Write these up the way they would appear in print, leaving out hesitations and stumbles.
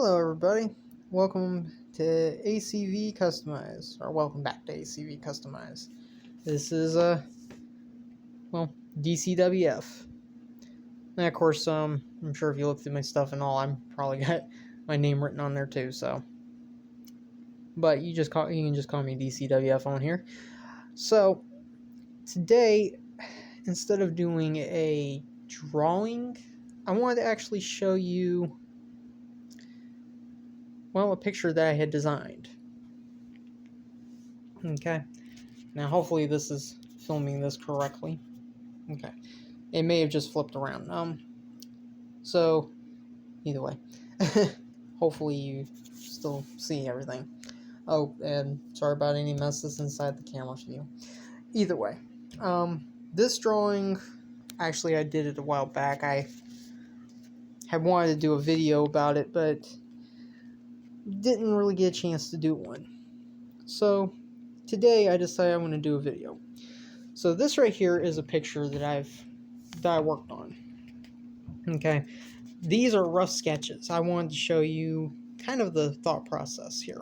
Hello everybody, welcome to ACV Customized, or welcome back to ACV Customized. This is, DCWF. And of course, I'm sure if you look through my stuff and all, I'm probably got my name written on there too, so. But you can just call me DCWF on here. So, today, instead of doing a drawing, I wanted to actually show you a picture that I had designed. Okay, now hopefully this is filming this correctly. Okay, it may have just flipped around. So either way, hopefully you still see everything. Oh, and sorry about any messes inside the camera's view. Either way, this drawing, actually I did it a while back. I had wanted to do a video about it, but didn't really get a chance to do one. So today I decided I want to do a video. So this right here is a picture that I worked on. Okay, these are rough sketches. I wanted to show you kind of the thought process here.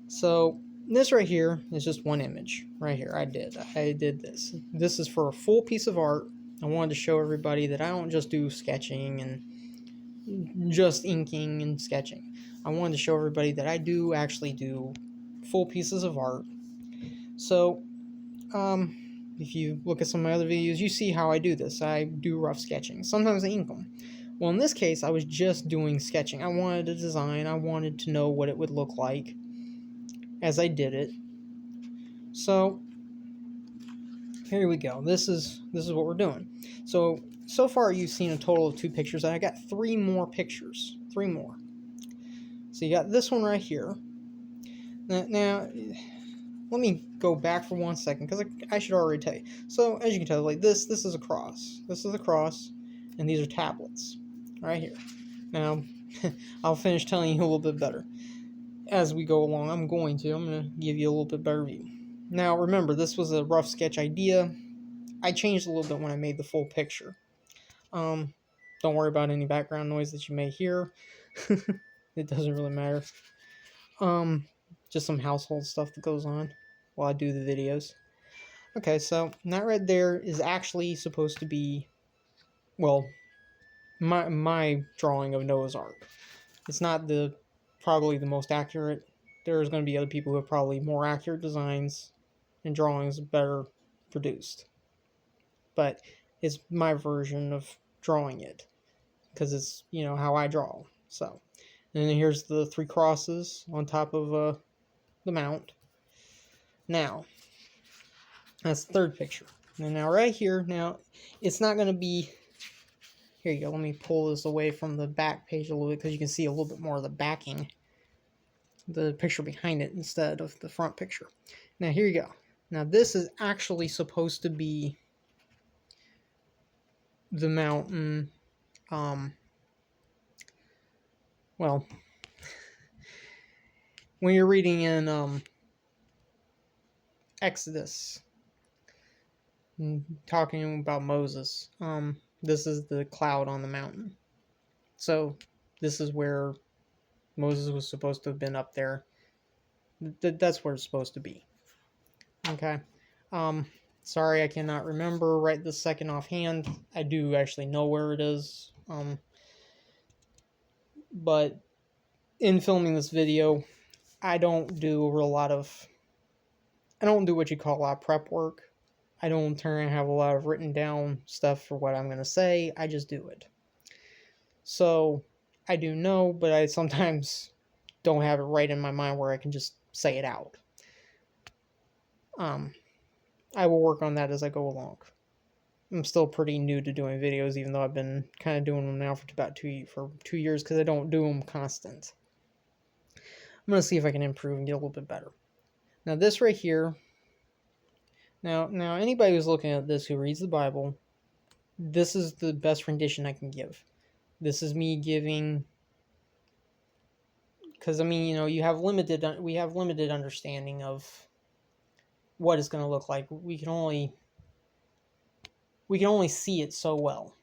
So this right here is just one image right here. I did this. This is for a full piece of art. I wanted to show everybody that I don't just do sketching and just inking and sketching. I wanted to show everybody that I do actually do full pieces of art. So if you look at some of my other videos, you see how I do this. I do rough sketching. Sometimes I ink them. Well, in this case, I was just doing sketching. I wanted to design. I wanted to know what it would look like as I did it. So here we go. This is what we're doing. So far you've seen a total of 2 pictures, and I got 3 more pictures. 3 more. So you got this one right here. Now let me go back for 1 second, because I should already tell you. So as you can tell, like this is a cross. This is a cross, and these are tablets right here. Now I'll finish telling you a little bit better as we go along. I'm going to give you a little bit better view. Now remember, this was a rough sketch idea. I changed a little bit when I made the full picture. Don't worry about any background noise that you may hear. It doesn't really matter. Just some household stuff that goes on while I do the videos. Okay, so that right there is actually supposed to be, well, my drawing of Noah's Ark. It's not probably the most accurate. There's going to be other people who have probably more accurate designs and drawings better produced. But it's my version of drawing it, because it's, how I draw. So, and then here's the 3 crosses on top of the mount. Now, that's the 3rd picture. And now right here, now, it's not going to be... Here you go, let me pull this away from the back page a little bit, because you can see a little bit more of the backing, the picture behind it, instead of the front picture. Now, here you go. Now, this is actually supposed to be the mountain, well, when you're reading in Exodus, talking about Moses, this is the cloud on the mountain. So this is where Moses was supposed to have been up there. That's where it's supposed to be. Okay. Sorry, I cannot remember right this second offhand. I do actually know where it is. But in filming this video, I don't do what you call a lot of prep work. I don't turn and have a lot of written down stuff for what I'm going to say. I just do it. So I do know, but I sometimes don't have it right in my mind where I can just say it out. I will work on that as I go along. I'm still pretty new to doing videos, even though I've been kind of doing them now for about 2 years, because I don't do them constant. I'm going to see if I can improve and get a little bit better. Now this right here, now anybody who's looking at this who reads the Bible, this is the best rendition I can give. This is me giving, because we have limited understanding of what it's going to look like. We can only see it so well,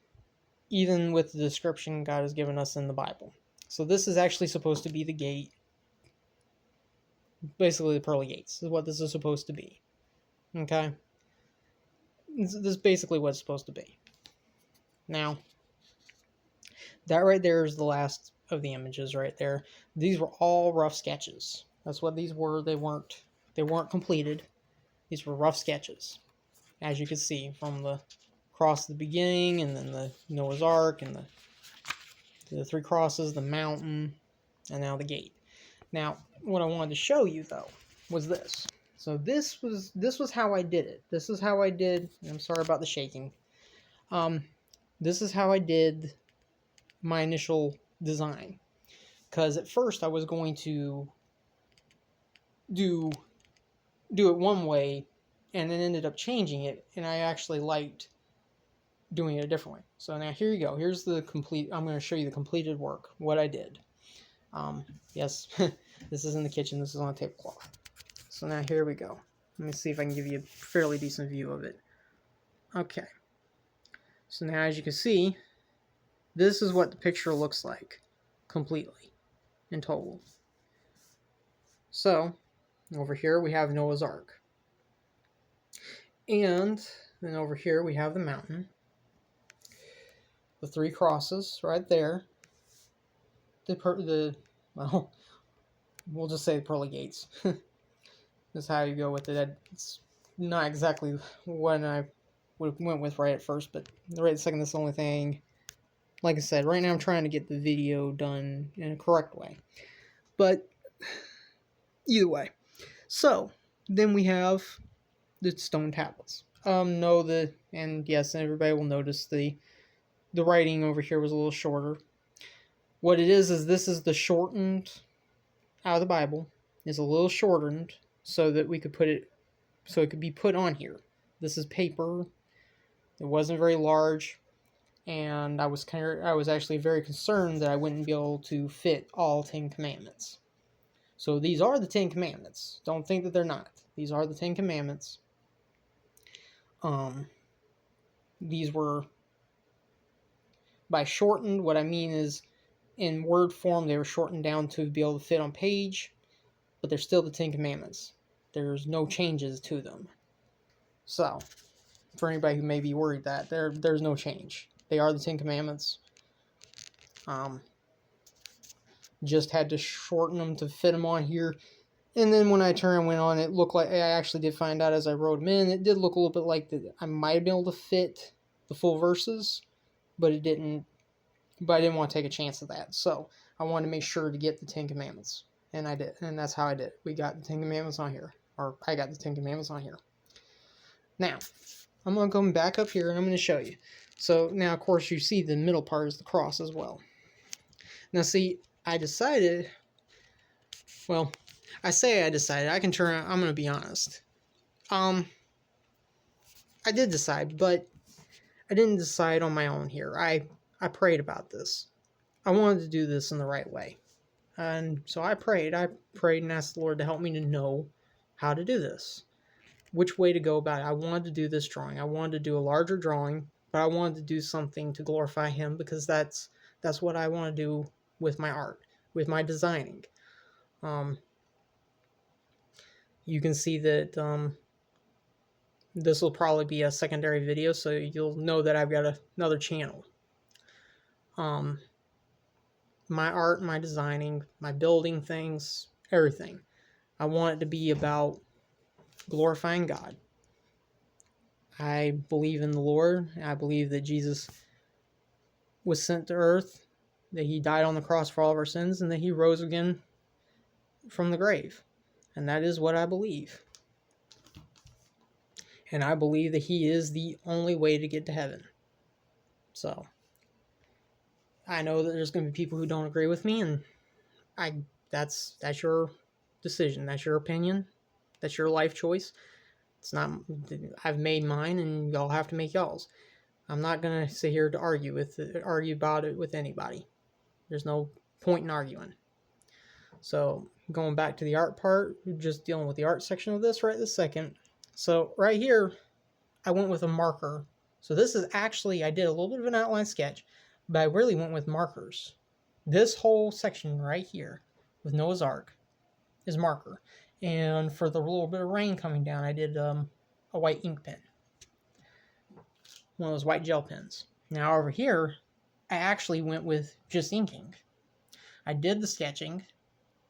even with the description God has given us in the Bible. So this is actually supposed to be the gate. Basically, the pearly gates is what this is supposed to be. Okay? This is basically what it's supposed to be. Now, that right there is the last of the images right there. These were all rough sketches. That's what these were. They weren't completed. These were rough sketches. As you can see from the cross at the beginning, and then the Noah's Ark, and the three crosses, the mountain, and now the gate. Now, what I wanted to show you though was this. So this was how I did it. This is how I did. I'm sorry about the shaking. This is how I did my initial design. Because at first I was going to do it one way, and then ended up changing it, and I actually liked doing it a different way. So now here you go. Here's the complete. I'm going to show you the completed work. What I did. Yes, this is in the kitchen. This is on a tablecloth. So now here we go. Let me see if I can give you a fairly decent view of it. Okay. So now as you can see, this is what the picture looks like completely in total. So over here we have Noah's Ark. And then over here we have the mountain. The three crosses right there. Well, we'll just say the pearly gates. That's how you go with it. It's not exactly what I would have went with right at first, but right second, that's the only thing. Like I said, right now I'm trying to get the video done in a correct way. But either way. So, then we have the stone tablets. And yes, everybody will notice the writing over here was a little shorter. What it is this is the shortened out of the Bible. It's a little shortened so that we could put it, so it could be put on here. This is paper. It wasn't very large, and I was actually very concerned that I wouldn't be able to fit all 10 commandments. So these are the 10 commandments. Don't think that they're not. These are the 10 commandments. These were, by shortened, what I mean is in word form they were shortened down to be able to fit on page, but they're still the 10 commandments. There's no changes to them. So, for anybody who may be worried that, there's no change. They are the 10 commandments. Just had to shorten them to fit them on here. And then when I went on, it looked like, I actually did find out as I wrote them in, it did look a little bit like that I might have been able to fit the full verses, but it didn't. But I didn't want to take a chance of that. So I wanted to make sure to get the 10 commandments. And I did. And that's how I did it. We got the 10 commandments on here. Or I got the 10 commandments on here. Now, I'm going to go back up here and I'm going to show you. So now, of course, you see the middle part is the cross as well. Now, see, I decided, well, I say I decided. I'm going to be honest. I did decide, but I didn't decide on my own here. I prayed about this. I wanted to do this in the right way. And so I prayed and asked the Lord to help me to know how to do this. Which way to go about it. I wanted to do this drawing. I wanted to do a larger drawing, but I wanted to do something to glorify Him, because that's what I want to do with my art, with my designing. You can see that this will probably be a secondary video, so you'll know that I've got another channel. My art, my designing, my building things, everything. I want it to be about glorifying God. I believe in the Lord. I believe that Jesus was sent to earth, that He died on the cross for all of our sins, and that He rose again from the grave. And that is what I believe. And I believe that He is the only way to get to heaven. So, I know that there's going to be people who don't agree with me, and that's your decision. That's your opinion. That's your life choice. It's not. I've made mine, and y'all have to make y'all's. I'm not going to sit here to argue about it with anybody. There's no point in arguing. So, going back to the art part, we're just dealing with the art section of this right this second. So, right here, I went with a marker. So, this is actually, I did a little bit of an outline sketch, but I really went with markers. This whole section right here with Noah's Ark is marker. And for the little bit of rain coming down, I did a white ink pen. One of those white gel pens. Now over here, I actually went with just inking. I did the sketching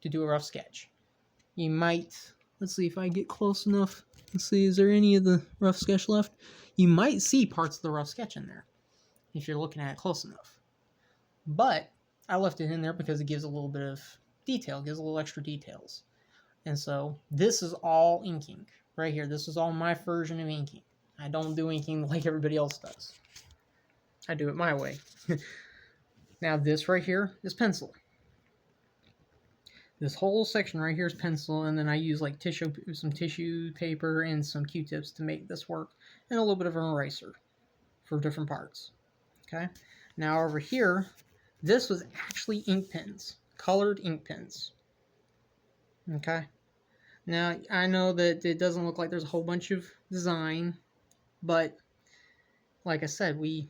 to do a rough sketch. You might, let's see if I get close enough. Let's see, is there any of the rough sketch left? You might see parts of the rough sketch in there if you're looking at it close enough. But I left it in there because it gives a little bit of detail, gives a little extra details. And so this is all inking right here. This is all my version of inking. I don't do inking like everybody else does. I do it my way. Now this right here is pencil. This whole section right here is pencil, and then I use like some tissue paper and some Q-tips to make this work, and a little bit of an eraser for different parts. Okay. Now over here, this was actually ink pens, colored ink pens. Okay. Now I know that it doesn't look like there's a whole bunch of design, but like I said, we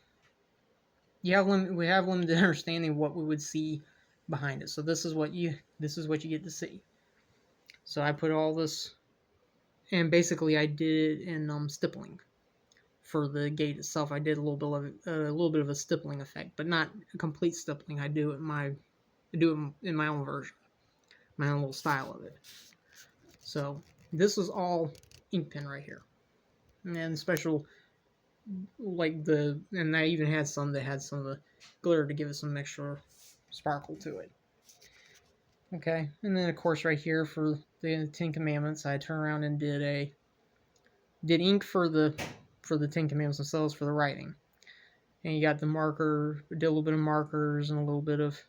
have limited understanding of what we would see behind it. So this is what you get to see. So I put all this, and basically I did it in stippling. For the gate itself, I did a little bit of a stippling effect, but not a complete stippling. I do it in my own version, my own little style of it. So this is all ink pen right here, and special and I even had some that had some of the glitter to give it some extra sparkle to it. Okay, and then of course right here for the Ten Commandments, I turned around and did ink for the Ten Commandments themselves for the writing. And you got the marker, did a little bit of markers and a little bit of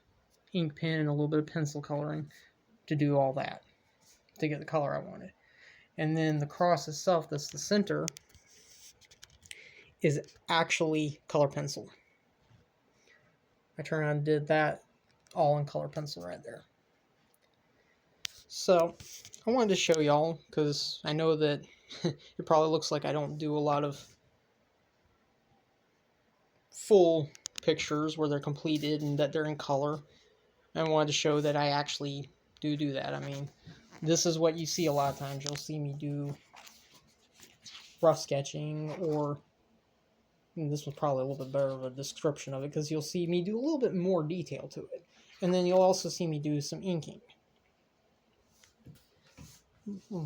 ink pen and a little bit of pencil coloring to do all that, to get the color I wanted. And then the cross itself, that's the center, is actually color pencil. I turned around and did that all in color pencil right there. So I wanted to show y'all, because I know that it probably looks like I don't do a lot of full pictures where they're completed and that they're in color. I wanted to show that I actually do that. I mean, this is what you see a lot of times. You'll see me do rough sketching, or this was probably a little bit better of a description of it, because you'll see me do a little bit more detail to it. And then you'll also see me do some inking.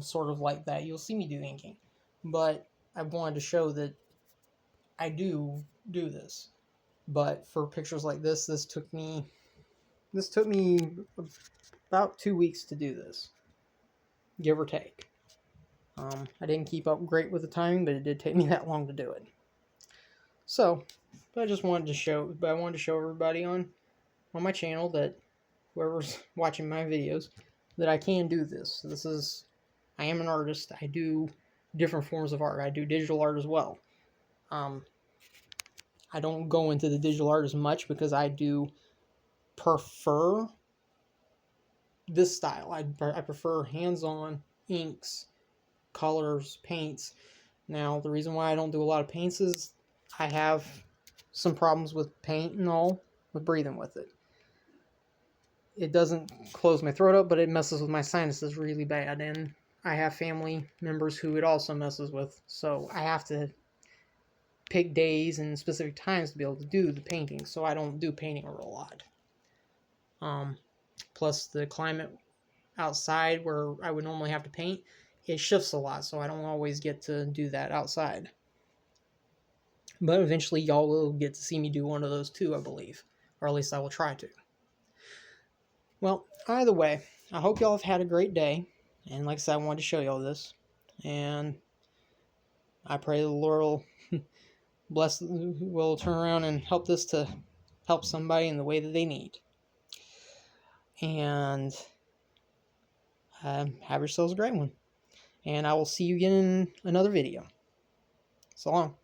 Sort of like that. You'll see me do inking. But I wanted to show that I do this. But for pictures like this took me about 2 weeks to do this, give or take. I didn't keep up great with the timing, but it did take me that long to do it. So, but I wanted to show everybody on my channel, that whoever's watching my videos, that I can do this. I am an artist. I do different forms of art. I do digital art as well. I don't go into the digital art as much because I do prefer this style. I prefer hands-on inks, colors, paints. Now, the reason why I don't do a lot of paints is I have some problems with paint and all, with breathing with it. It doesn't close my throat up, but it messes with my sinuses really bad, and I have family members who it also messes with, so I have to pick days and specific times to be able to do the painting, so I don't do painting a real lot. Plus the climate outside where I would normally have to paint, it shifts a lot, so I don't always get to do that outside. But eventually y'all will get to see me do one of those too, I believe. Or at least I will try to. Well, either way, I hope y'all have had a great day. And like I said, I wanted to show y'all this. And I pray the Lord will turn around and help this to help somebody in the way that they need. And have yourselves a great one. And I will see you again in another video. So long.